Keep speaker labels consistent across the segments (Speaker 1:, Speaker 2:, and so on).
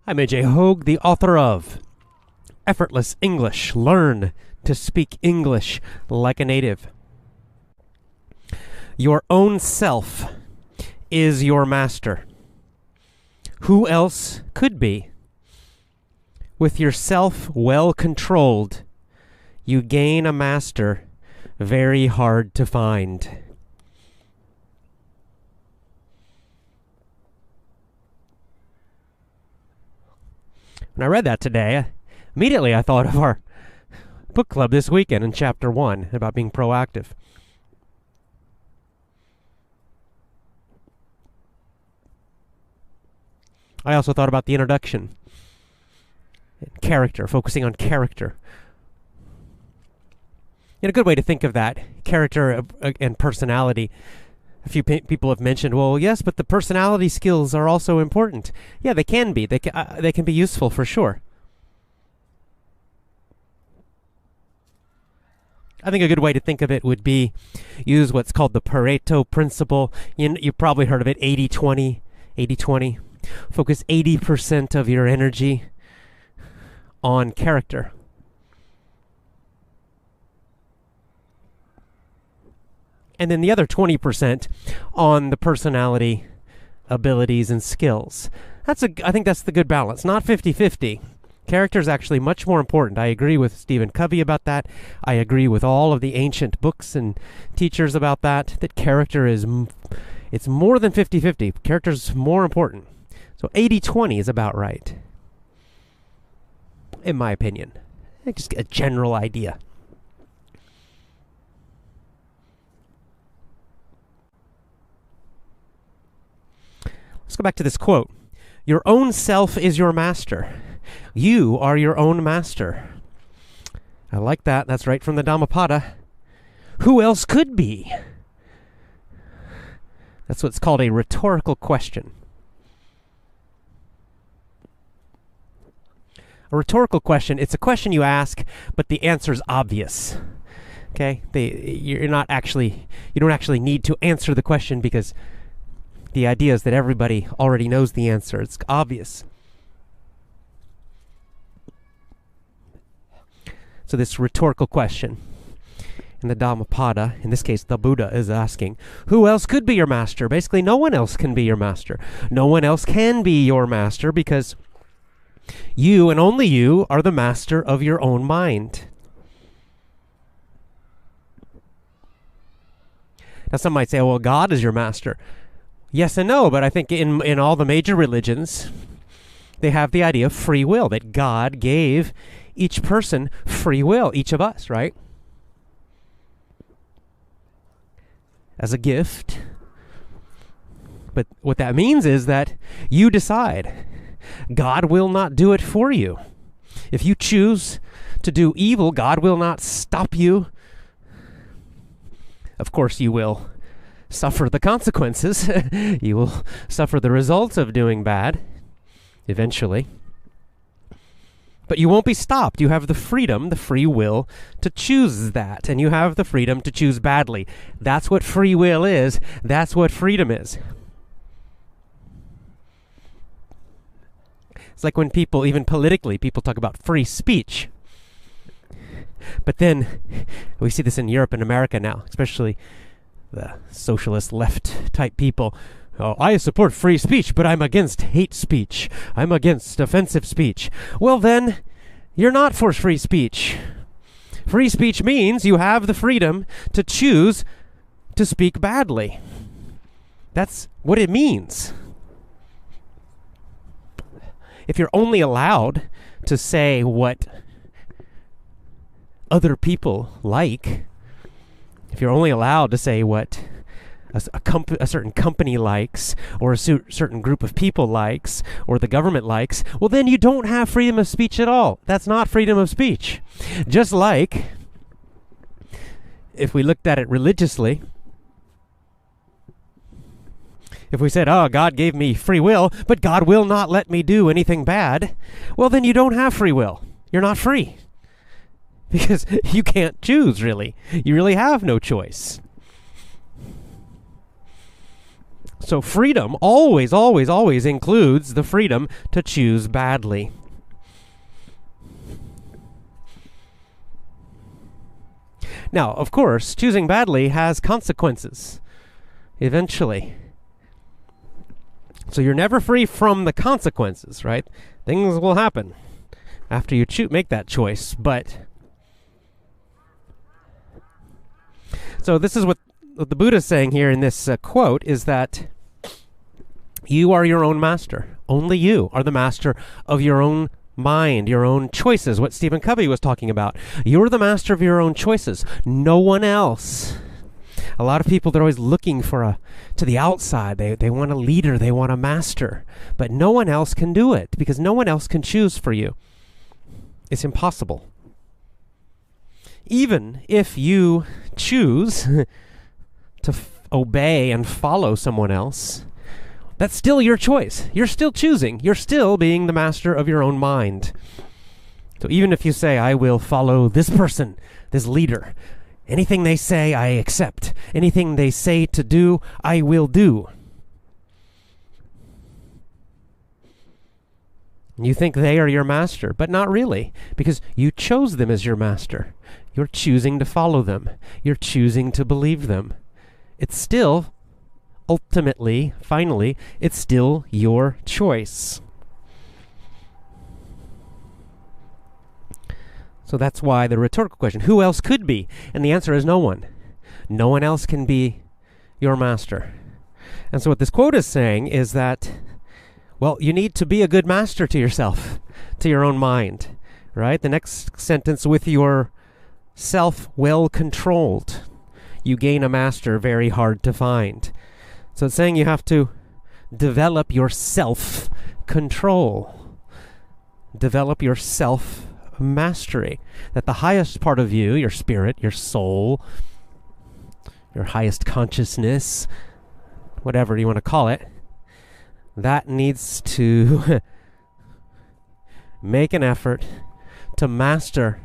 Speaker 1: I'm AJ Hoge, the author of Effortless English. Learn to speak English like a native. Your own self is your master. Who else could be? With yourself well controlled, you gain a master very hard to find. When I read that today, immediately I thought of our book club this weekend in Chapter 1 about being proactive. I also thought about the introduction. Character, focusing on character. And a good way to think of that, character and personality. A few people have mentioned, well, yes, but the personality skills are also important. Yeah, they can be. They can be useful for sure. I think a good way to think of it would be use what's called the Pareto principle. You've probably heard of it, 80-20. 80-20. Focus 80% of your energy on character. And then the other 20% on the personality, abilities, and skills. I think that's the good balance, not 50-50. Character is actually much more important. I agree with Stephen Covey about that. I agree with all of the ancient books and teachers about that character is, it's more than 50-50. Character is more important. So 80-20 is about right, in my opinion. Just a general idea. Let's go back to this quote. Your own self is your master. You are your own master. I like that. That's right from the Dhammapada. Who else could be? That's what's called a rhetorical question. A rhetorical question, it's a question you ask, but the answer is obvious. Okay? You don't actually need to answer the question because the idea is that everybody already knows the answer. It's obvious. So this rhetorical question in the Dhammapada, in this case the Buddha is asking, who else could be your master? Basically, no one else can be your master. No one else can be your master because you and only you are the master of your own mind. Now some might say, well, God is your master. Yes and no, but I think in all the major religions, they have the idea of free will, that God gave each person free will, each of us, right? As a gift. But what that means is that you decide. God will not do it for you. If you choose to do evil, God will not stop you. Of course, you will suffer the consequences. You will suffer the results of doing bad, eventually. But you won't be stopped. You have the freedom, the free will, to choose that. And you have the freedom to choose badly. That's what free will is. That's what freedom is. It's like when people, even politically, people talk about free speech. But then, we see this in Europe and America now, especially the socialist left type people. Oh, I support free speech, but I'm against hate speech. I'm against offensive speech. Well then, you're not for free speech. Free speech means you have the freedom to choose to speak badly. That's what it means. If you're only allowed to say what other people like, if you're only allowed to say what a certain company likes, or a certain group of people likes, or the government likes, well then you don't have freedom of speech at all. That's not freedom of speech. Just like, if we looked at it religiously, if we said, oh, God gave me free will, but God will not let me do anything bad, well then you don't have free will. You're not free. Because you can't choose, really. You really have no choice. So freedom always, always, always includes the freedom to choose badly. Now, of course, choosing badly has consequences, eventually. So you're never free from the consequences, right? Things will happen after you make that choice, but... So this is what the Buddha's saying here in this quote, is that you are your own master. Only you are the master of your own mind, your own choices, what Stephen Covey was talking about. You're the master of your own choices. No one else. A lot of people, they're always looking to the outside. They want a leader. They want a master. But no one else can do it because no one else can choose for you. It's impossible. Even if you choose to obey and follow someone else, that's still your choice. You're still choosing. You're still being the master of your own mind. So even if you say, I will follow this person, this leader, anything they say, I accept. Anything they say to do, I will do. You think they are your master, but not really, because you chose them as your master. You're choosing to follow them. You're choosing to believe them. It's still, ultimately, finally, it's still your choice. So that's why the rhetorical question, who else could be? And the answer is no one. No one else can be your master. And so what this quote is saying is that, well, you need to be a good master to yourself, to your own mind, right? The next sentence, with your self well controlled, you gain a master very hard to find. So it's saying you have to develop your self-control. Develop your self-mastery. That the highest part of you, your spirit, your soul, your highest consciousness, whatever you want to call it, that needs to make an effort to master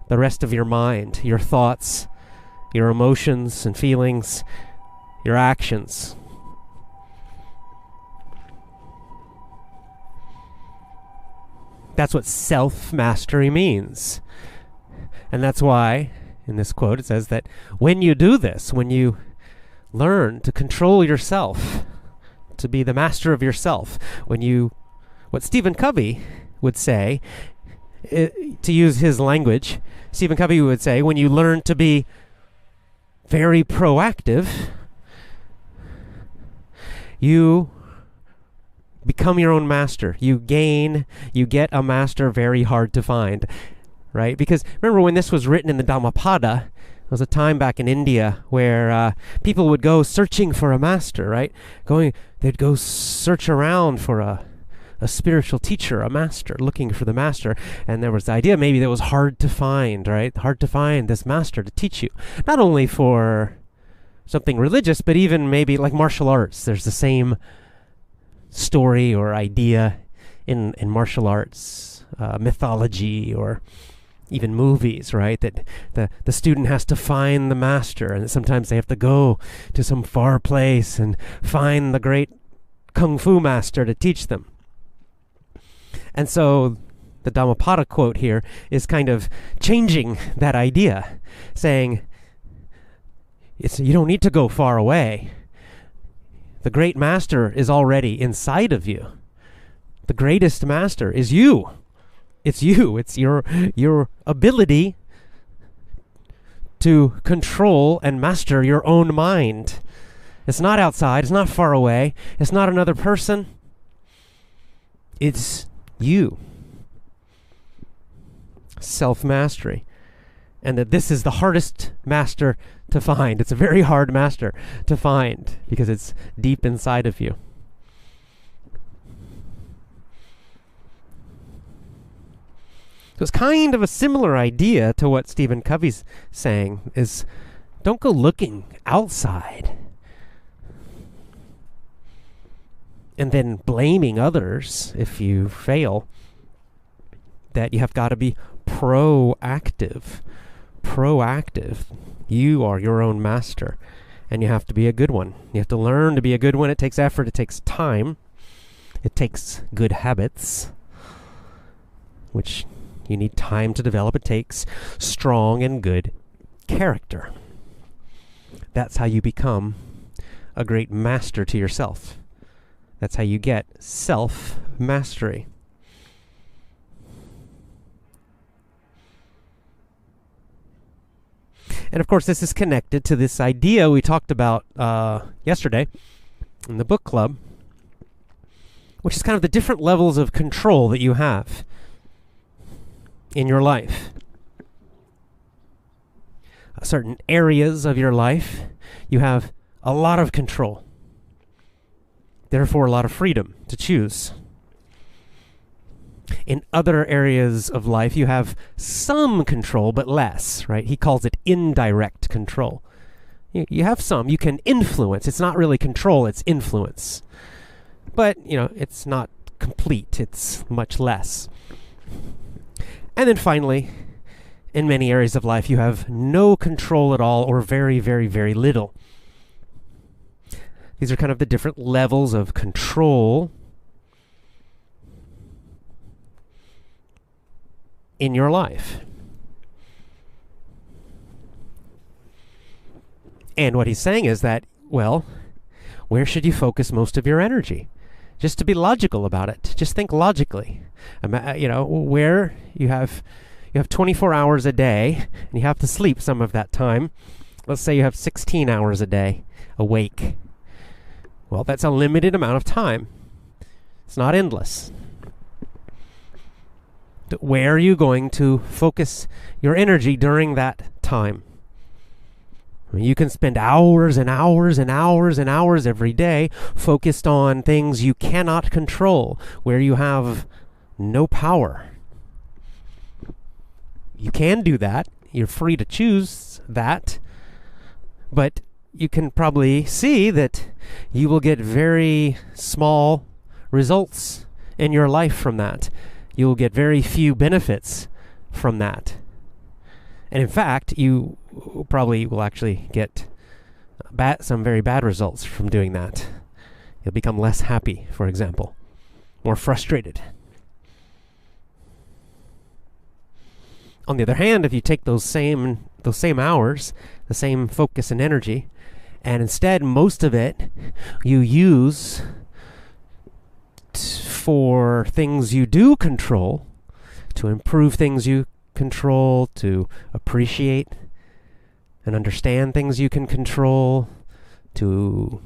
Speaker 1: the rest of your mind, your thoughts, your emotions and feelings, your actions. That's what self-mastery means. And that's why, in this quote, it says that when you do this, when you learn to control yourself, to be the master of yourself, what Stephen Covey would say, to use his language, Stephen Covey would say, when you learn to be very proactive, you become your own master. You get a master very hard to find, right? Because remember when this was written in the Dhammapada, there was a time back in India where people would go searching for a master, right? They'd go search around for a spiritual teacher, a master, looking for the master. And there was the idea maybe that was hard to find, right? Hard to find this master to teach you. Not only for something religious, but even maybe like martial arts. There's the same story or idea in martial arts, mythology, or even movies, right? That the student has to find the master, and that sometimes they have to go to some far place and find the great kung fu master to teach them. And so the Dhammapada quote here is kind of changing that idea, saying you don't need to go far away. The great master is already inside of you. The greatest master is you. It's you. It's your ability to control and master your own mind. It's not outside. It's not far away. It's not another person. It's you. Self-mastery. And that this is the hardest master to find. It's a very hard master to find because it's deep inside of you. So it's kind of a similar idea to what Stephen Covey's saying, is don't go looking outside and then blaming others if you fail. That you have got to be proactive. You are your own master. and you have to be a good one. You have to learn to be a good one. It takes effort. It takes time. It takes good habits, which you need time to develop. It takes strong and good character. That's how you become a great master to yourself. That's how you get self-mastery. And of course, this is connected to this idea we talked about yesterday in the book club, which is kind of the different levels of control that you have in your life. Certain areas of your life, you have a lot of control. Therefore, a lot of freedom to choose. In other areas of life, you have some control, but less, right? He calls it indirect control. You have some. You can influence. It's not really control, it's influence. But, it's not complete. It's much less. And then finally, in many areas of life, you have no control at all or very, very, very little. These are kind of the different levels of control in your life. And what he's saying is that, well, where should you focus most of your energy? Just to be logical about it. Just think logically. Where you have 24 hours a day, and you have to sleep some of that time. Let's say you have 16 hours a day awake. Well, that's a limited amount of time. It's not endless. Where are you going to focus your energy during that time? You can spend hours and hours and hours and hours every day focused on things you cannot control, where you have no power. You can do that. You're free to choose that. But you can probably see that you will get very small results in your life from that. You will get very few benefits from that. And in fact, you probably will actually get some very bad results from doing that. You'll become less happy, for example, more frustrated. On the other hand, if you take those same hours, the same focus and energy, and instead most of it you use for things you do control, to improve things you control, to appreciate and understand things you can control, to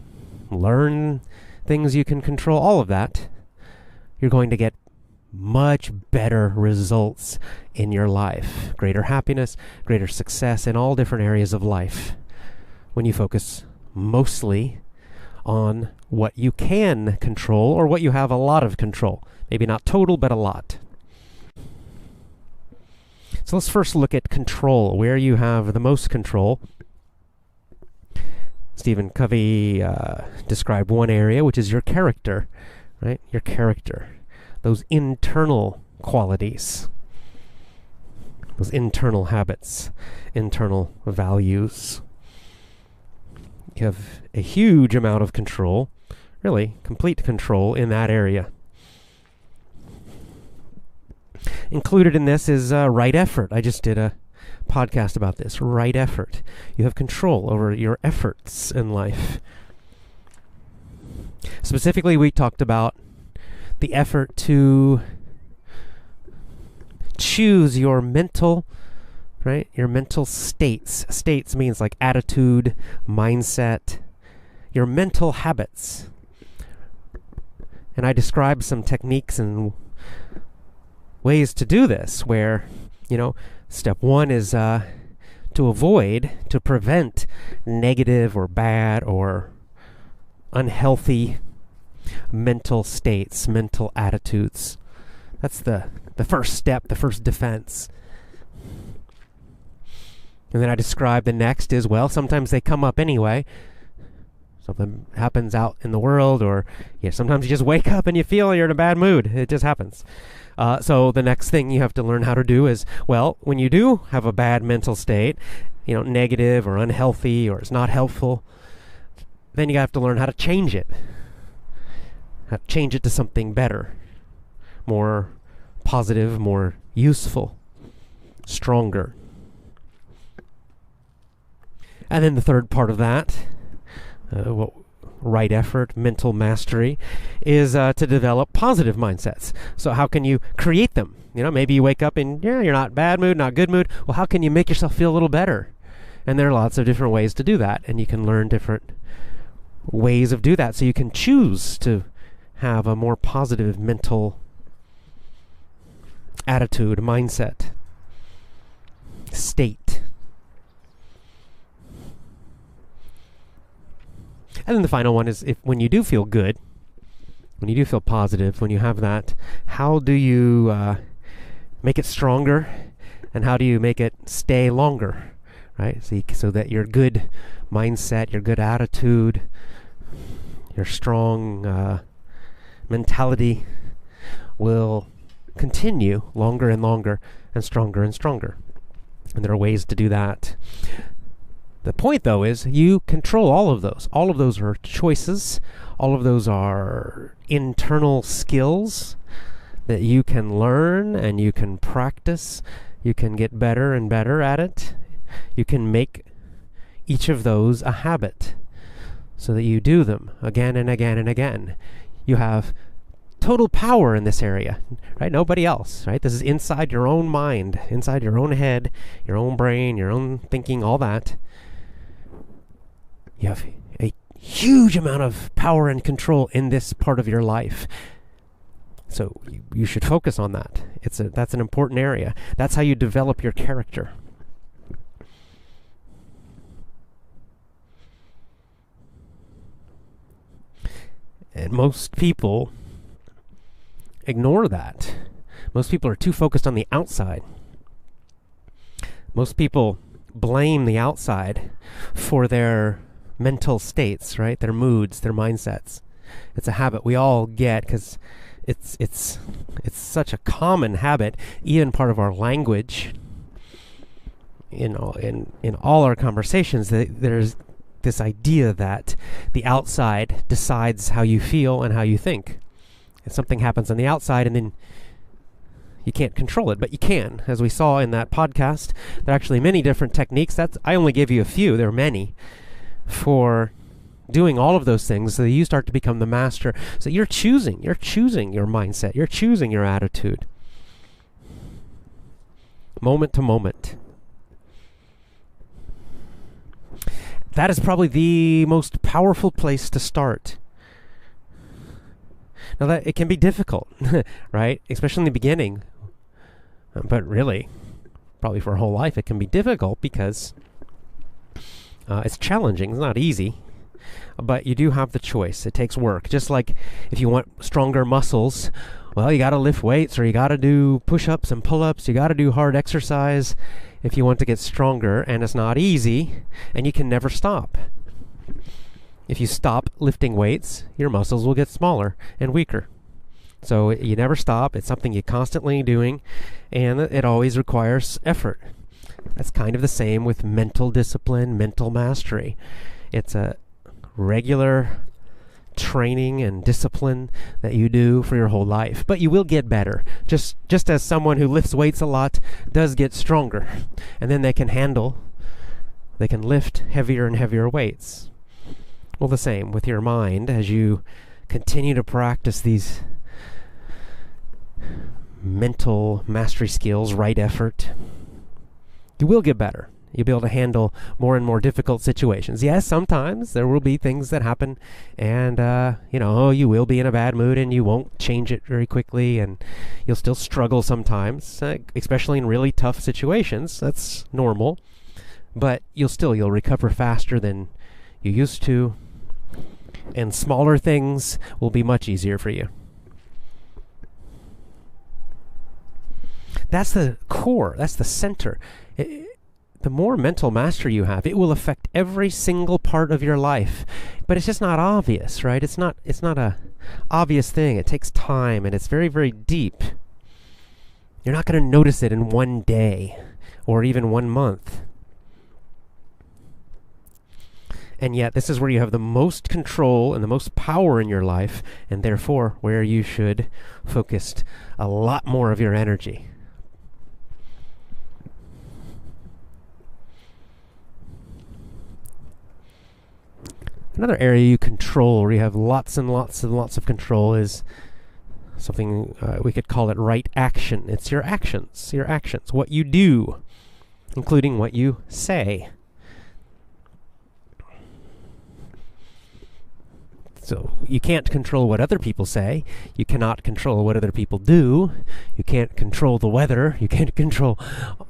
Speaker 1: learn things you can control, all of that, you're going to get much better results in your life. Greater happiness, greater success in all different areas of life when you focus mostly on what you can control or what you have a lot of control. Maybe not total, but a lot. So let's first look at control, where you have the most control. Stephen Covey described one area, which is your character, right? Your character. Those internal qualities, those internal habits, internal values. You have a huge amount of control, really complete control in that area. Included in this is right effort. I just did a podcast about this. Right effort. You have control over your efforts in life. Specifically, we talked about the effort to choose your mental, right? Your mental states. States means like attitude, mindset, your mental habits. And I described some techniques and ways to do this where, step one is to prevent negative or bad or unhealthy mental states, mental attitudes. That's the first step, the first defense. And then I describe the next is, well, sometimes they come up anyway. Something happens out in the world, or sometimes you just wake up and you feel you're in a bad mood. It just happens. So the next thing you have to learn how to do is, well, when you do have a bad mental state, negative or unhealthy or it's not helpful, then you have to learn how to change it. How to change it to something better, more positive, more useful, stronger. And then the third part of that, right effort, mental mastery, is to develop positive mindsets. So how can you create them? Maybe you wake up and you're not bad mood, not good mood. Well, how can you make yourself feel a little better? And there are lots of different ways to do that, and you can learn different ways of do that. So you can choose to have a more positive mental attitude, mindset, state. And then the final one is when you do feel good, when you do feel positive, when you have that, how do you make it stronger, and how do you make it stay longer, right? So that your good mindset, your good attitude, your strong mentality will continue longer and longer and stronger and stronger. And there are ways to do that. The point, though, is you control all of those. All of those are choices. All of those are internal skills that you can learn and you can practice. You can get better and better at it. You can make each of those a habit so that you do them again and again and again. You have total power in this area, right? Nobody else, right? This is inside your own mind, inside your own head, your own brain, your own thinking, all that. You have a huge amount of power and control in this part of your life. So you should focus on that. That's an important area. That's how you develop your character. And most people ignore that. Most people are too focused on the outside. Most people blame the outside for their mental states, right? Their moods, their mindsets. It's a habit we all get because it's such a common habit, even part of our language. In all our conversations, there's this idea that the outside decides how you feel and how you think. If something happens on the outside, and then you can't control it, but you can. As we saw in that podcast, there are actually many different techniques. I only gave you a few. There are many for doing all of those things, so that you start to become the master. So you're choosing your mindset. You're choosing your attitude. Moment to moment. That is probably the most powerful place to start. Now that it can be difficult, right? Especially in the beginning. But really, probably for a whole life, it can be difficult because it's challenging. It's not easy. But you do have the choice. It takes work. Just like if you want stronger muscles, well, you got to lift weights, or you got to do push-ups and pull-ups. You got to do hard exercise if you want to get stronger, and it's not easy, and you can never stop. If you stop lifting weights, your muscles will get smaller and weaker. So you never stop. It's something you're constantly doing, and it always requires effort. That's kind of the same with mental discipline, mental mastery. It's a regular training and discipline that you do for your whole life. But you will get better. Just as someone who lifts weights a lot does get stronger. And then they can lift heavier and heavier weights. Well, the same with your mind. As you continue to practice these mental mastery skills, right effort, you will get better. You'll be able to handle more and more difficult situations. Yes, sometimes there will be things that happen, and you will be in a bad mood, and you won't change it very quickly, and you'll still struggle sometimes, especially in really tough situations. That's normal, but you'll recover faster than you used to, and smaller things will be much easier for you. That's the core. That's the center. The more mental mastery you have, it will affect every single part of your life. But it's just not obvious, right? It's not a obvious thing. It takes time, and it's very, very deep. You're not going to notice it in one day or even 1 month. And yet this is where you have the most control and the most power in your life, and therefore where you should focus a lot more of your energy. Another area you control, where you have lots and lots and lots of control, is something we could call it right action. It's your actions, what you do, including what you say. So you can't control what other people say. You cannot control what other people do. You can't control the weather. You can't control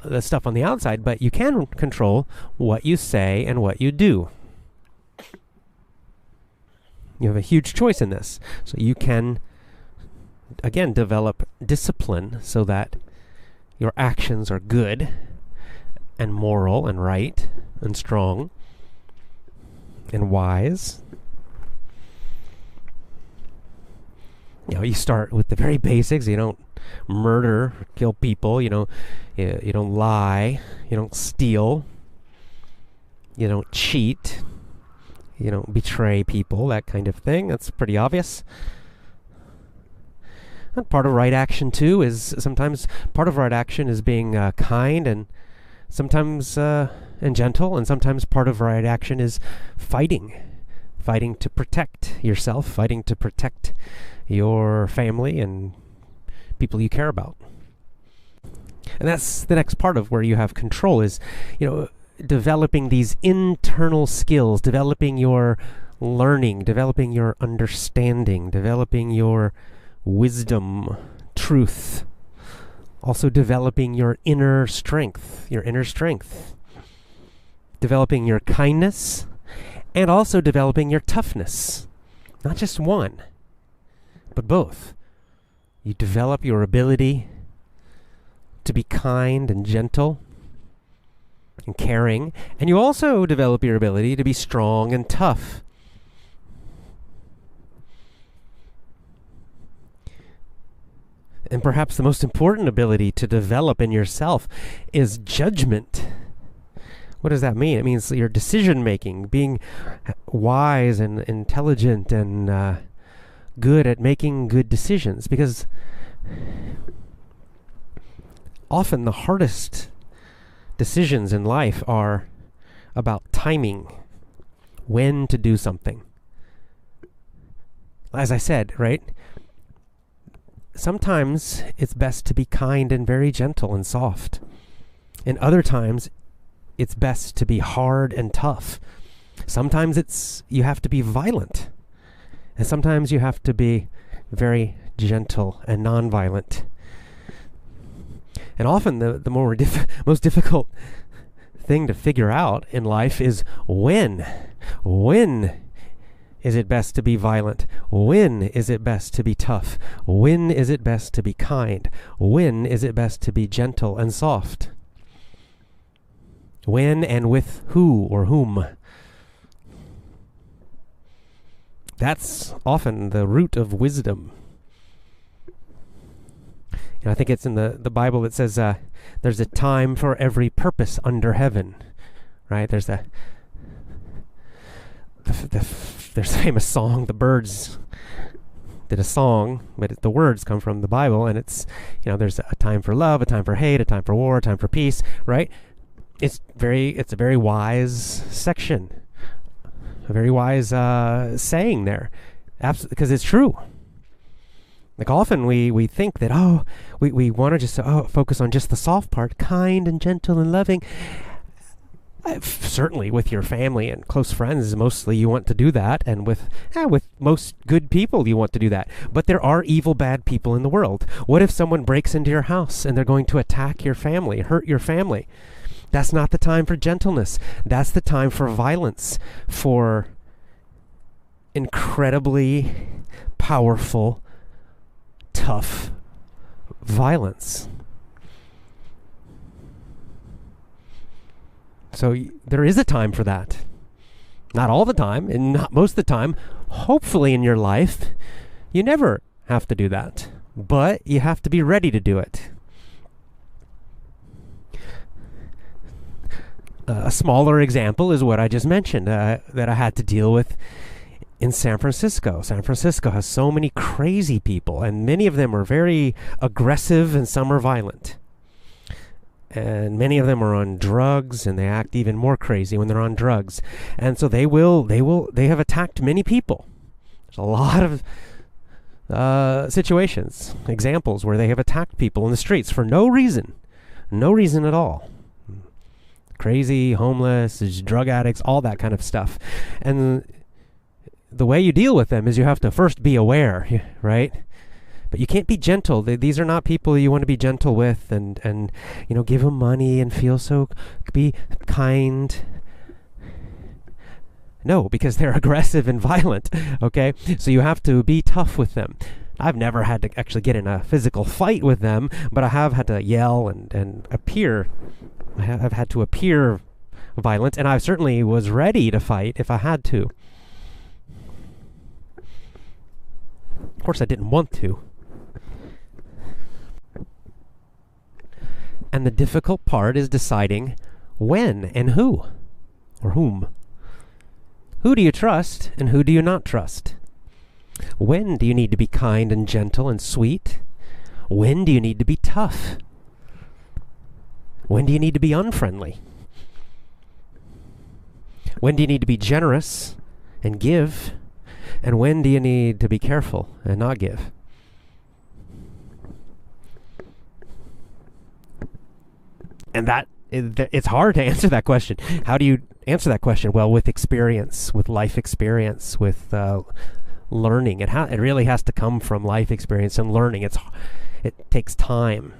Speaker 1: the stuff on the outside, but you can control what you say and what you do. You have a huge choice in this. So you can, again, develop discipline so that your actions are good and moral and right and strong and wise. You know, you start with the very basics. You don't murder, kill people. You don't lie. You don't steal. You don't cheat. You don't betray people, that kind of thing. That's pretty obvious. And part of right action, too, is sometimes part of right action is being kind and sometimes and gentle, and sometimes part of right action is fighting to protect yourself, fighting to protect your family and people you care about. And that's the next part of where you have control is, developing these internal skills, developing your learning, developing your understanding, developing your wisdom, truth, also developing your inner strength, developing your kindness, and also developing your toughness. Not just one, but both. You develop your ability to be kind and gentle and caring, and you also develop your ability to be strong and tough. And perhaps the most important ability to develop in yourself is judgment. What does that mean? It means your decision making, being wise and intelligent and good at making good decisions, because often the hardest decisions in life are about timing, when to do something. As I said, right? Sometimes it's best to be kind and very gentle and soft. And other times it's best to be hard and tough. Sometimes you have to be violent. And sometimes you have to be very gentle and nonviolent. And often the most difficult thing to figure out in life is when. When is it best to be violent? When is it best to be tough? When is it best to be kind? When is it best to be gentle and soft? When and with who or whom? That's often the root of wisdom. I think it's in the Bible that says there's a time for every purpose under heaven, right? There's a famous song, the Byrds did a song, but the words come from the Bible, and it's, there's a time for love, a time for hate, a time for war, a time for peace, right? It's a very wise section, a very wise saying there, because it's true. Like often we think that, we want to just focus on just the soft part, kind and gentle and loving. Certainly with your family and close friends, mostly you want to do that. And with most good people, you want to do that. But there are evil, bad people in the world. What if someone breaks into your house and they're going to attack your family, hurt your family? That's not the time for gentleness. That's the time for violence, for incredibly powerful, tough violence. So there is a time for that. Not all the time, and not most of the time. Hopefully in your life, you never have to do that. But you have to be ready to do it. A smaller example is what I just mentioned that I had to deal with in San Francisco. San Francisco has so many crazy people, and many of them are very aggressive and some are violent. And many of them are on drugs, and they act even more crazy when they're on drugs. And so they have attacked many people. There's a lot of situations, examples where they have attacked people in the streets for no reason at all. Crazy, homeless, drug addicts, all that kind of stuff. And the way you deal with them is you have to first be aware, right? But you can't be gentle. These are not people you want to be gentle with and give them money and be kind. No, because they're aggressive and violent, okay? So you have to be tough with them. I've never had to actually get in a physical fight with them, but I have had to yell and appear. I've had to appear violent, and I certainly was ready to fight if I had to. Of course, I didn't want to. And the difficult part is deciding when and who, or whom. Who do you trust and who do you not trust? When do you need to be kind and gentle and sweet? When do you need to be tough? When do you need to be unfriendly? When do you need to be generous and give? And when do you need to be careful and not give? And it's hard to answer that question. How do you answer that question? Well, with experience, with life experience, with learning. It really has to come from life experience and learning. It takes time.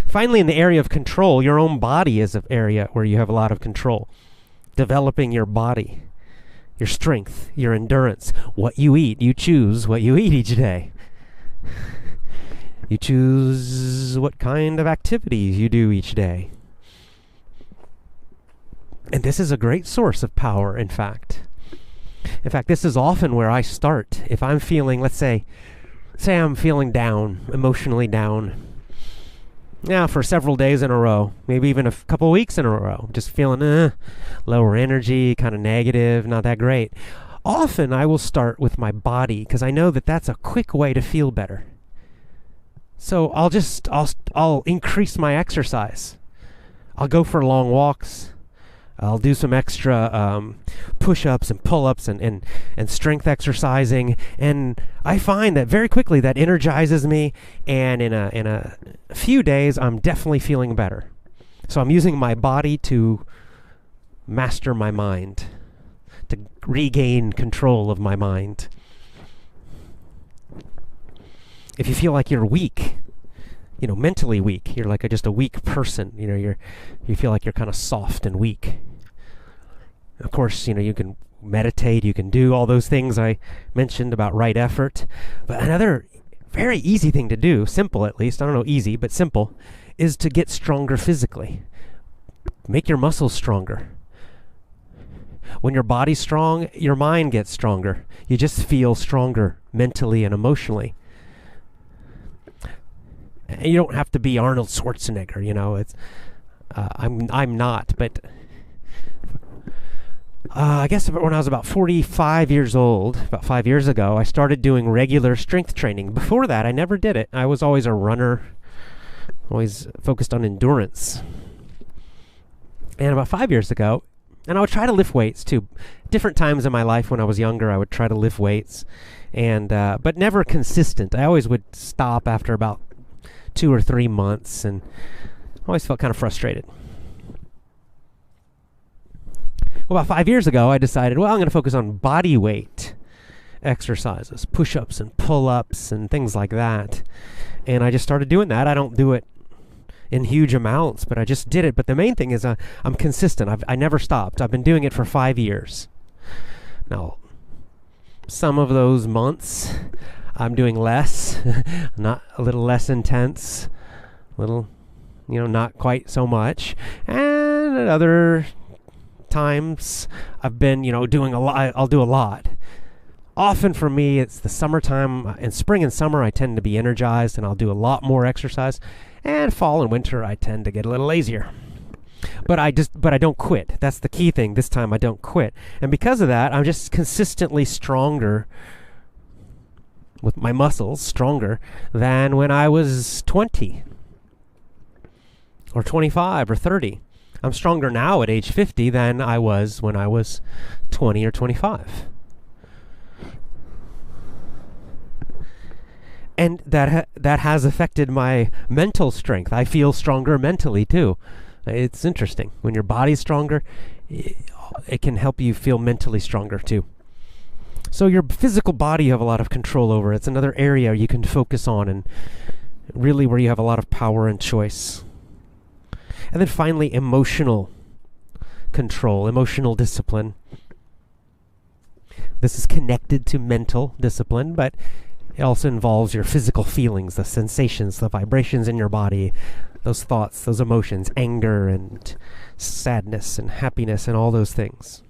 Speaker 1: Finally, in the area of control, your own body is an area where you have a lot of control. Developing your body, your strength, your endurance, what you eat. You choose what you eat each day. You choose what kind of activities you do each day. And this is a great source of power, in fact. In fact, this is often where I start. If I'm feeling, let's say I'm feeling down, emotionally down, for several days in a row, maybe even a couple weeks in a row, just feeling lower energy, kind of negative, not that great. Often I will start with my body because I know that that's a quick way to feel better. So I'll increase my exercise. I'll go for long walks. I'll do some extra push-ups and pull-ups and strength exercising, and I find that very quickly that energizes me, and in a few days I'm definitely feeling better. So I'm using my body to master my mind, to regain control of my mind. If you feel like you're weak, mentally weak, you're like just a weak person, you feel like you're kind of soft and weak. Of course, you can meditate, you can do all those things I mentioned about right effort. But another very easy thing to do, simple at least, I don't know easy, but simple, is to get stronger physically. Make your muscles stronger. When your body's strong, your mind gets stronger. You just feel stronger mentally and emotionally. You don't have to be Arnold Schwarzenegger, it's I'm not, but I guess when I was about 45 years old, about 5 years ago, I started doing regular strength training. Before that, I never did it. I was always a runner, always focused on endurance. And about 5 years ago, and I would try to lift weights too. Different times in my life when I was younger, I would try to lift weights, and but never consistent. I always would stop after about 2 or 3 months, and I always felt kind of frustrated. Well, about 5 years ago, I decided, I'm going to focus on body weight exercises, push-ups and pull-ups and things like that. And I just started doing that. I don't do it in huge amounts, but I just did it. But the main thing is I'm consistent. I never stopped. I've been doing it for 5 years. Now, some of those months, I'm doing less, not a little less intense, not quite so much. And at other times I've been, doing a lot. I'll do a lot. Often for me, it's the summertime. In spring and summer, I tend to be energized and I'll do a lot more exercise. And fall and winter, I tend to get a little lazier. But I don't quit. That's the key thing. This time I don't quit. And because of that, I'm just consistently stronger with my muscles, stronger than when I was 20 or 25 or 30. I'm stronger now at age 50 than I was when I was 20 or 25. And that has affected my mental strength. I feel stronger mentally too. It's interesting. When your body's stronger, it can help you feel mentally stronger too. So your physical body you have a lot of control over. It's another area you can focus on and really where you have a lot of power and choice. And then finally, emotional control, emotional discipline. This is connected to mental discipline, but it also involves your physical feelings, the sensations, the vibrations in your body, those thoughts, those emotions, anger and sadness and happiness and all those things.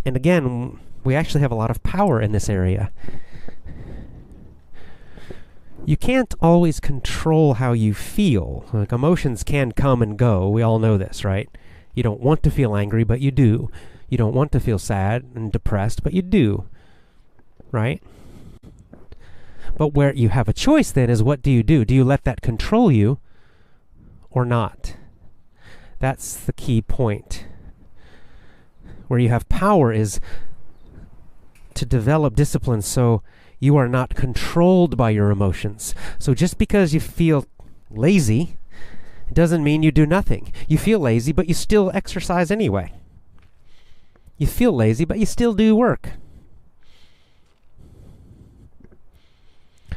Speaker 1: And again, we actually have a lot of power in this area. You can't always control how you feel. Like emotions can come and go. We all know this, right? You don't want to feel angry, but you do. You don't want to feel sad and depressed, but you do. Right? But where you have a choice then is what do you do? Do you let that control you or not? That's the key point. Where you have power is to develop discipline so you are not controlled by your emotions. So just because you feel lazy, it doesn't mean you do nothing. You feel lazy, but you still exercise anyway. You feel lazy, but you still do work.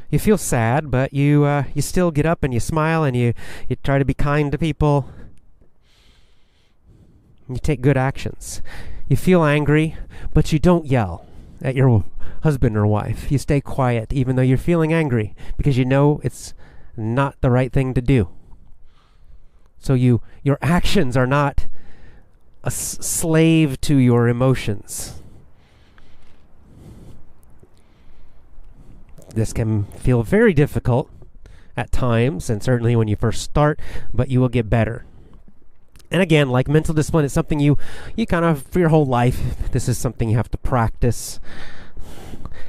Speaker 1: You feel sad, but you still get up and you smile and you try to be kind to people. You take good actions. You feel angry, but you don't yell at your husband or wife. You stay quiet even though you're feeling angry because you know it's not the right thing to do. So your actions are not a slave to your emotions. This can feel very difficult at times, and certainly when you first start, but you will get better. And again, like mental discipline, it's something you kind of, for your whole life, this is something you have to practice.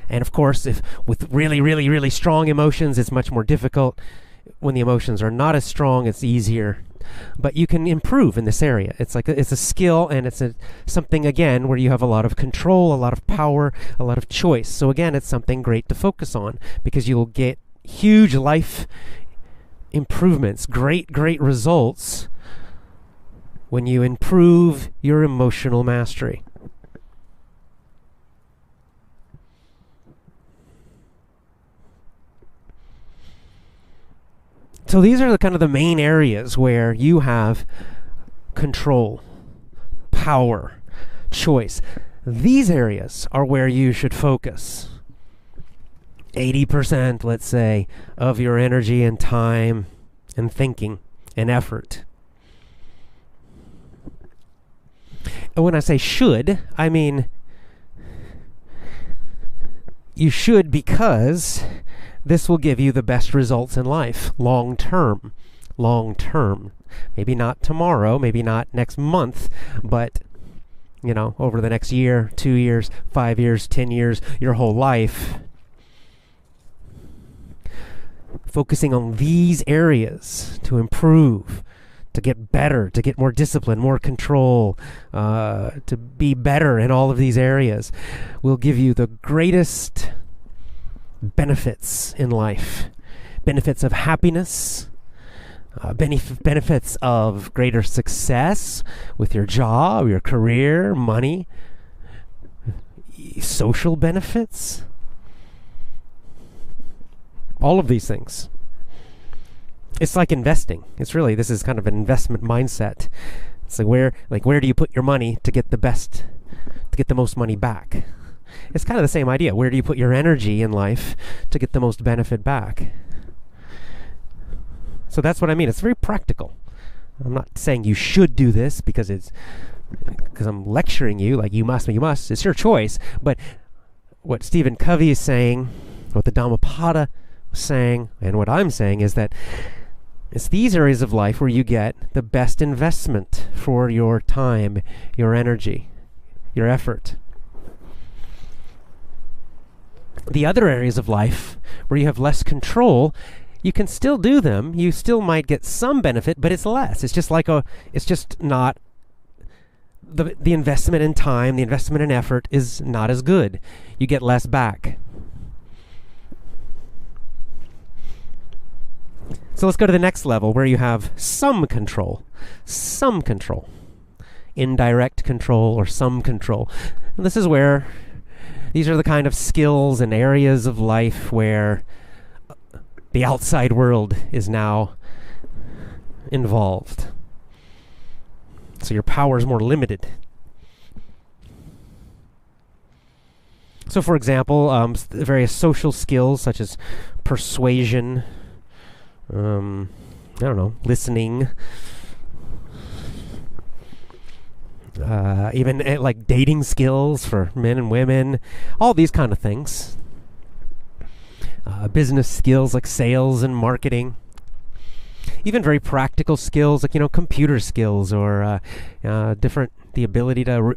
Speaker 1: And of course, if with really, really, really strong emotions, it's much more difficult. When the emotions are not as strong, it's easier. But you can improve in this area. It's like it's a skill, and it's something again where you have a lot of control, a lot of power, a lot of choice. So again, it's something great to focus on because you'll get huge life improvements, great results when you improve your emotional mastery. So these are the kind of the main areas where you have control, power, choice. These areas are where you should focus. 80%, let's say, of your energy and time and thinking and effort. And when I say should, I mean you should because this will give you the best results in life, long term. Maybe not tomorrow, maybe not next month, but, over the next year, 2 years, 5 years, 10 years, your whole life. Focusing on these areas to improve, to get better, to get more discipline, more control, to be better in all of these areas will give you the greatest benefits in life. Benefits of happiness, benefits of greater success with your job, your career, money, social benefits. All of these things. It's like investing. This is kind of an investment mindset. It's like where do you put your money to get the most money back? It's kind of the same idea. Where do you put your energy in life to get the most benefit back? So that's what I mean. It's very practical. I'm not saying you should do this because I'm lecturing you like you must. It's your choice. But what Stephen Covey is saying, what the Dhammapada was saying, and what I'm saying is that it's these areas of life where you get the best investment for your time, your energy, your effort. The other areas of life where you have less control, you can still do them. You still might get some benefit, but it's less. It's just not the investment in time, the investment in effort is not as good. You get less back. So let's go to the next level where you have some control. Some control. Indirect control or some control. And this is where these are the kind of skills and areas of life where the outside world is now involved. So your power is more limited. So for example, various social skills such as persuasion, listening, even like dating skills for men and women, all these kind of things. Business skills like sales and marketing. Even very practical skills like, computer skills or the ability to,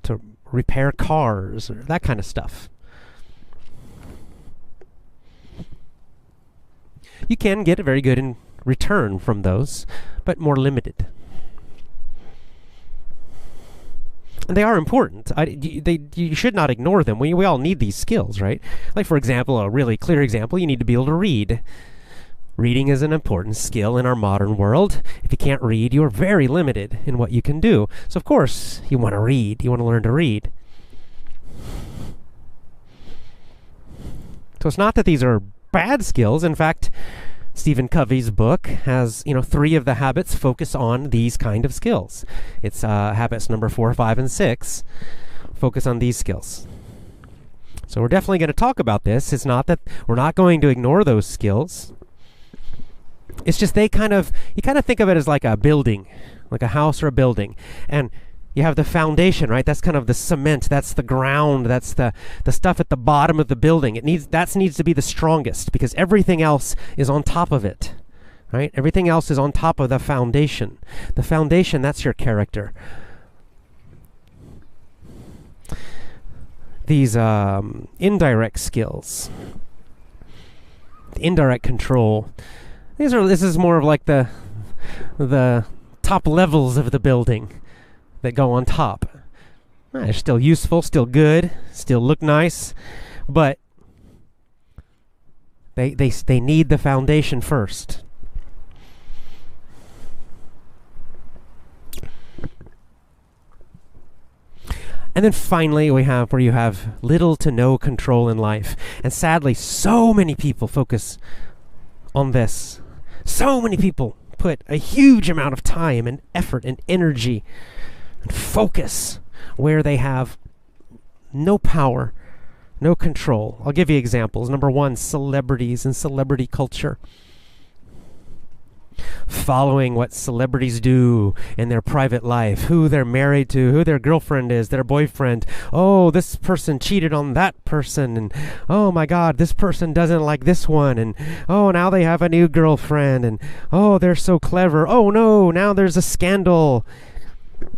Speaker 1: to repair cars or that kind of stuff. You can get a very good in return from those, but more limited. And they are important. You should not ignore them. We all need these skills, right? Like, for example, a really clear example, you need to be able to read. Reading is an important skill in our modern world. If you can't read, you're very limited in what you can do. So, of course, you want to read. You want to learn to read. So it's not that these are bad skills. In fact, Stephen Covey's book has, 3 of the habits focus on these kind of skills. It's habits number 4, 5, and 6 focus on these skills. So we're definitely going to talk about this. It's not that we're not going to ignore those skills. It's just you kind of think of it as like a building, like a house or a building. And you have the foundation, right? That's kind of the cement. That's the ground. That's the stuff at the bottom of the building. That needs to be the strongest because everything else is on top of it, right? Everything else is on top of the foundation. The foundation, that's your character. These indirect skills, indirect control. This is more of like the top levels of the building that go on top. They're still useful, still good, still look nice, but they need the foundation first. And then finally, we have where you have little to no control in life. And sadly, so many people focus on this. So many people put a huge amount of time and effort and energy and focus where they have no power, no control. I'll give you examples. Number 1, celebrities and celebrity culture. Following what celebrities do in their private life, who they're married to, who their girlfriend is, their boyfriend. Oh, this person cheated on that person, and oh my God, this person doesn't like this one, and oh, now they have a new girlfriend, and oh, they're so clever. Oh no, now there's a scandal,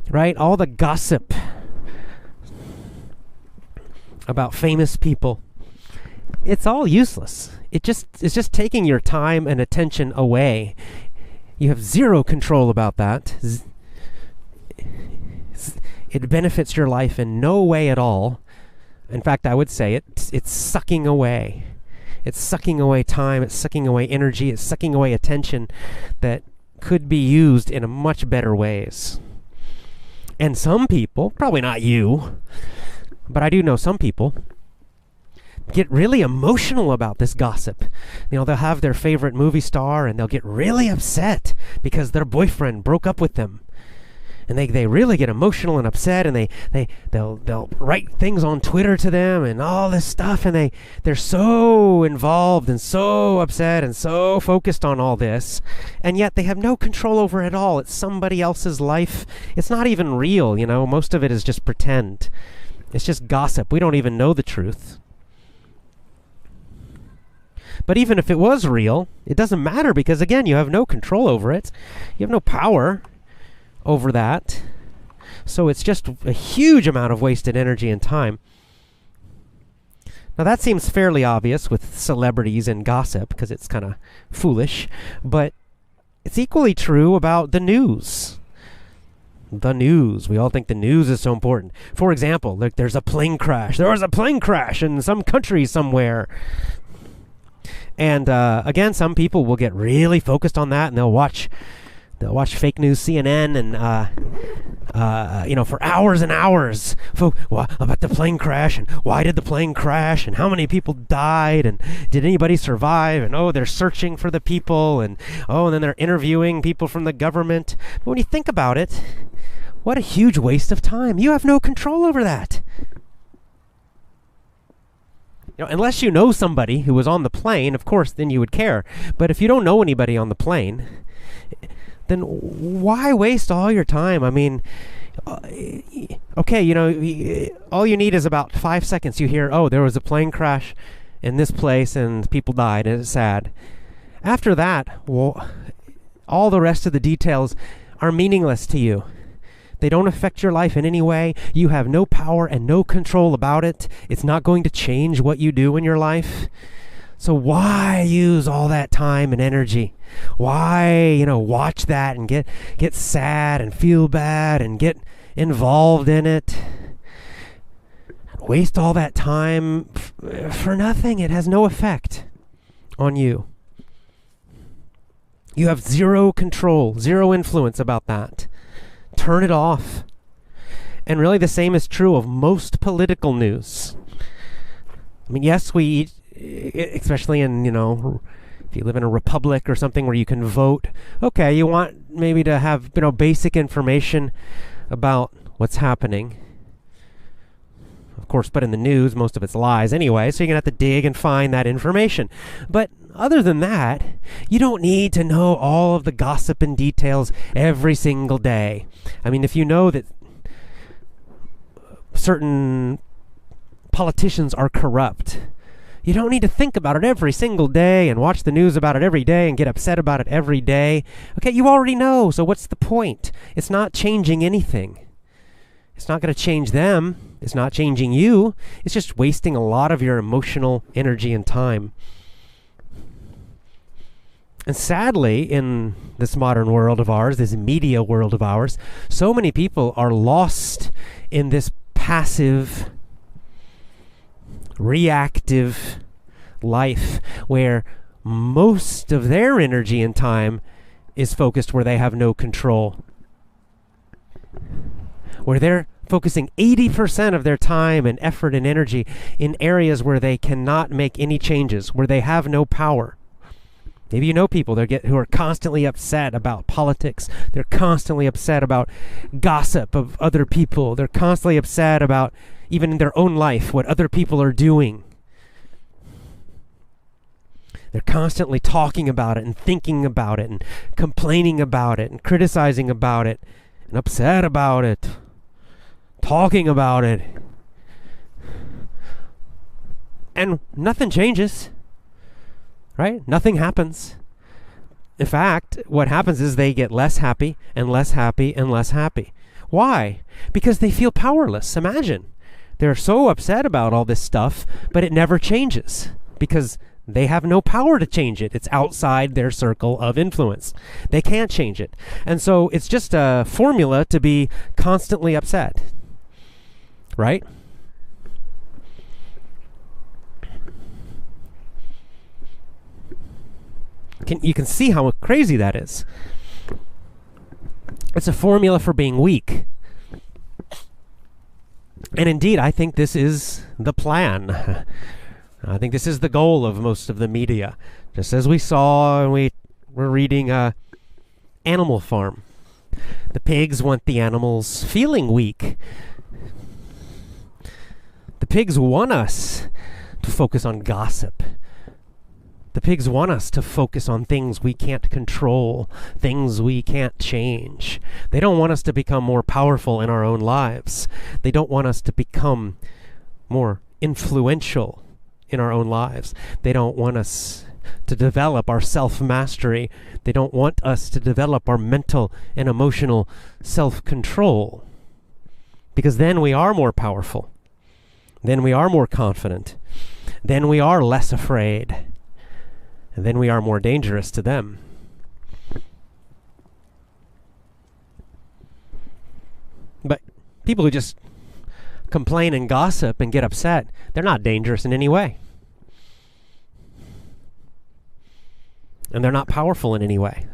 Speaker 1: right? All the gossip about famous people. It's all useless. It's just taking your time and attention away. You have zero control about that. It benefits your life in no way at all. In fact, I would say it's sucking away. It's sucking away time. It's sucking away energy. It's sucking away attention that could be used in a much better ways. And some people, probably not you, but I do know some people, get really emotional about this gossip. They'll have their favorite movie star and they'll get really upset because their boyfriend broke up with them. And they really get emotional and upset, and they'll write things on Twitter to them and all this stuff, and they're so involved and so upset and so focused on all this, and yet they have no control over it all. It's somebody else's life. It's not even real, most of it is just pretend. It's just gossip. We don't even know the truth. But even if it was real, it doesn't matter because, again, you have no control over it. You have no power over that. So it's just a huge amount of wasted energy and time. Now, that seems fairly obvious with celebrities and gossip because it's kind of foolish. But it's equally true about the news. The news. We all think the news is so important. For example, there's a plane crash. There was a plane crash in some country somewhere. And again, some people will get really focused on that, and they'll watch fake news CNN and for hours and hours about the plane crash and why did the plane crash and how many people died and did anybody survive, and they're searching for the people, and then they're interviewing people from the government. But when you think about it, what a huge waste of time. You have no control over that. Unless you know somebody who was on the plane, of course, then you would care. But if you don't know anybody on the plane, then why waste all your time? I mean, okay, all you need is about 5 seconds. You hear, there was a plane crash in this place and people died, and it's sad. After that, all the rest of the details are meaningless to you. They don't affect your life in any way. You have no power and no control about it. It's not going to change what you do in your life. So why use all that time and energy? Why, watch that and get sad and feel bad and get involved in it? Waste all that time for nothing. It has no effect on you. You have zero control, zero influence about that. Turn it off. And really the same is true of most political news. I mean, yes, especially in, if you live in a republic or something where you can vote, okay, you want maybe to have, basic information about what's happening. Of course, but in the news, most of it's lies anyway, so you're going to have to dig and find that information. But other than that, you don't need to know all of the gossip and details every single day. I mean, if you know that certain politicians are corrupt, you don't need to think about it every single day and watch the news about it every day and get upset about it every day. Okay, you already know, so what's the point? It's not changing anything. It's not going to change them. It's not changing you. It's just wasting a lot of your emotional energy and time. And sadly, in this modern world of ours, this media world of ours, so many people are lost in this passive, reactive life where most of their energy and time is focused where they have no control. Where they're focusing 80% of their time and effort and energy in areas where they cannot make any changes, where they have no power. Maybe you know people who are constantly upset about politics. They're constantly upset about gossip of other people. They're constantly upset about, even in their own life, what other people are doing. They're constantly talking about it and thinking about it and complaining about it and criticizing about it and upset about it, talking about it. And nothing changes. Right? Nothing happens. In fact, what happens is they get less happy and less happy and less happy. Why? Because they feel powerless. Imagine. They're so upset about all this stuff, but it never changes because they have no power to change it. It's outside their circle of influence. They can't change it. And so it's just a formula to be constantly upset. Right? You can see how crazy that is. It's a formula for being weak. And indeed, I think this is the plan. I think this is the goal of most of the media. Just as we saw and we were reading Animal Farm. The pigs want the animals feeling weak. The pigs want us to focus on gossip The pigs want us to focus on things we can't control, things we can't change. They don't want us to become more powerful in our own lives. They don't want us to become more influential in our own lives. They don't want us to develop our self-mastery. They don't want us to develop our mental and emotional self-control. Because then we are more powerful. Then we are more confident. Then we are less afraid. And then we are more dangerous to them. But people who just complain and gossip and get upset, they're not dangerous in any way. And they're not powerful in any way.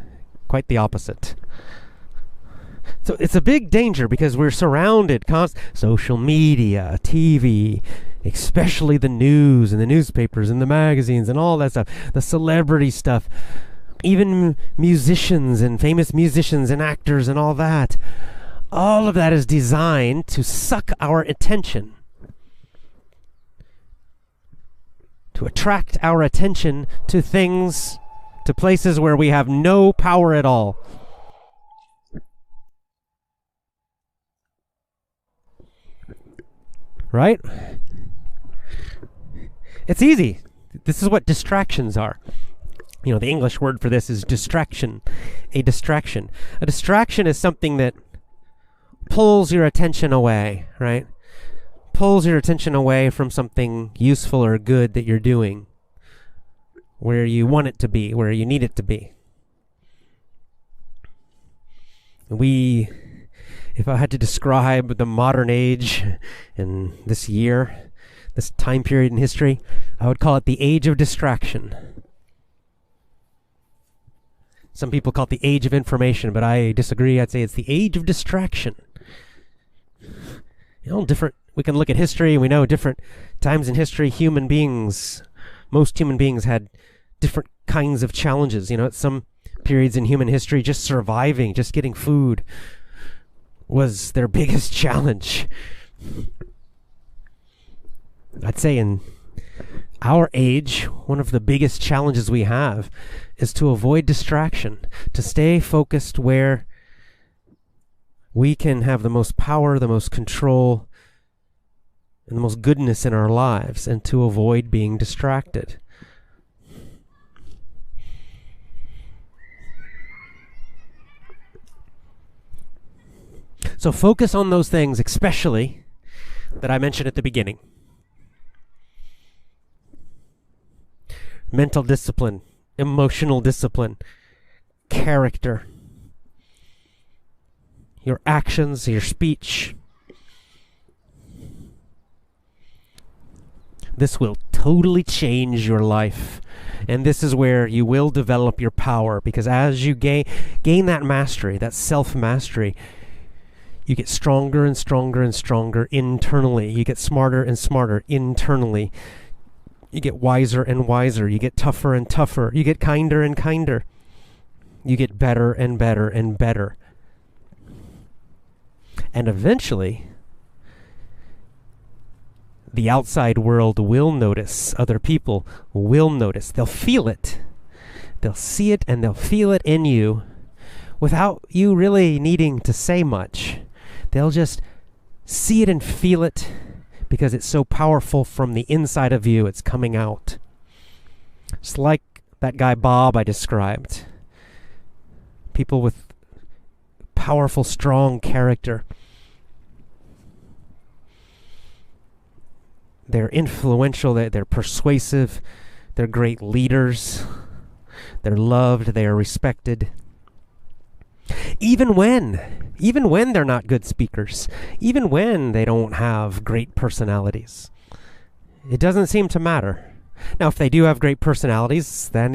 Speaker 1: Quite the opposite. So it's a big danger because we're surrounded social media, TV, especially the news and the newspapers and the magazines and all that stuff, the celebrity stuff, even musicians and famous musicians and actors and all that. All of that is designed to suck our attention, to attract our attention to things, to places where we have no power at all. Right? It's easy. This is what distractions are. You know, the English word for this is distraction. A distraction. A distraction is something that pulls your attention away, right? Pulls your attention away from something useful or good that you're doing, where you want it to be, where you need it to be. If I had to describe the modern age in this year, this time period in history, I would call it the age of distraction. Some people call it the age of information, but I disagree. I'd say it's the age of distraction. You know, we can look at history and we know different times in history, most human beings had different kinds of challenges. You know, at some periods in human history, just surviving, just getting food was their biggest challenge. I'd say in our age, one of the biggest challenges we have is to avoid distraction, to stay focused where we can have the most power, the most control, and the most goodness in our lives, and to avoid being distracted. So focus on those things, especially that I mentioned at the beginning. Mental discipline, emotional discipline, character, your actions, your speech. This will totally change your life. And this is where you will develop your power, because as you gain that mastery, that self-mastery, you get stronger and stronger and stronger internally. You get smarter and smarter internally. You get wiser and wiser. You get tougher and tougher. You get kinder and kinder. You get better and better and better. And eventually, the outside world will notice. Other people will notice. They'll feel it. They'll see it and they'll feel it in you without you really needing to say much. They'll just see it and feel it because it's so powerful from the inside of you. It's coming out. It's like that guy Bob I described. People with powerful, strong character. They're influential, they're persuasive, they're great leaders, they're loved, they are respected. Even when they're not good speakers, even when they don't have great personalities, it doesn't seem to matter. Now, if they do have great personalities, then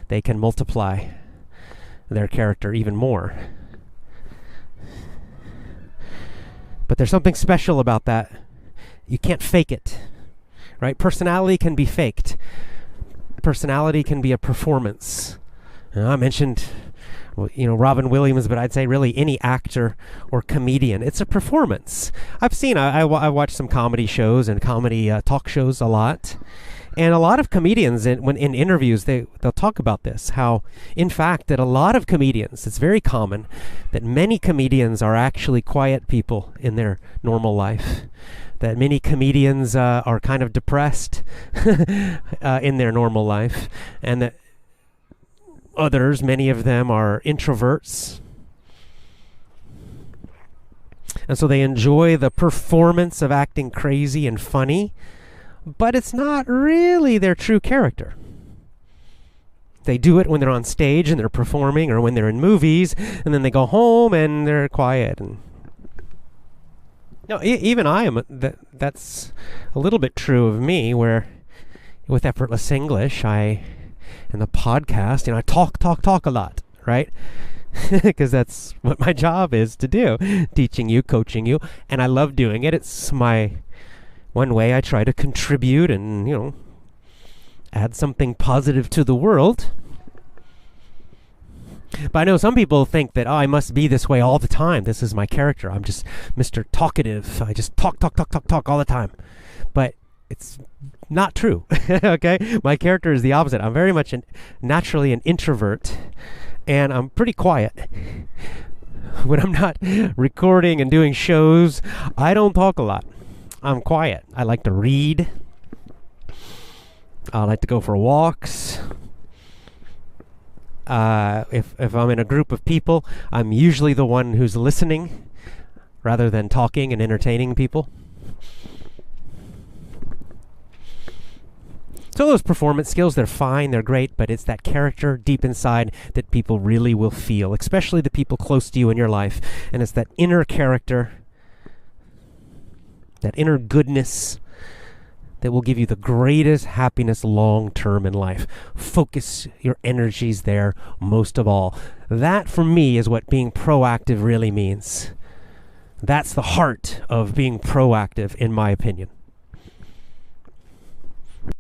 Speaker 1: they can multiply their character even more. But there's something special about that. You can't fake it, right? Personality can be faked. Personality can be a performance. I mentioned, Robin Williams, but I'd say really any actor or comedian. It's a performance. I watch some comedy shows and comedy talk shows a lot. And a lot of comedians, when in interviews, they'll talk about this, how, in fact, that a lot of comedians, it's very common that many comedians are actually quiet people in their normal life. That many comedians are kind of depressed in their normal life. And that others, many of them, are introverts. And so they enjoy the performance of acting crazy and funny, but it's not really their true character. They do it when they're on stage and they're performing, or when they're in movies, and then they go home and they're quiet. And even I am. That's a little bit true of me, where with Effortless English, in the podcast, I talk a lot, right? Because that's what my job is to do, teaching you, coaching you, and I love doing it. It's my one way I try to contribute and, add something positive to the world. But I know some people think that, I must be this way all the time. This is my character. I'm just Mr. Talkative. I just talk all the time. But it's not true, okay? My character is the opposite. I'm very much naturally an introvert. And I'm pretty quiet. When I'm not recording and doing shows, I don't talk a lot. I'm quiet. I like to read. I like to go for walks. If I'm in a group of people, I'm usually the one who's listening rather than talking and entertaining people. So those performance skills, they're fine, they're great, but it's that character deep inside that people really will feel, especially the people close to you in your life. And it's that inner character, that inner goodness that will give you the greatest happiness long-term in life. Focus your energies there most of all. That, for me, is what being proactive really means. That's the heart of being proactive, in my opinion.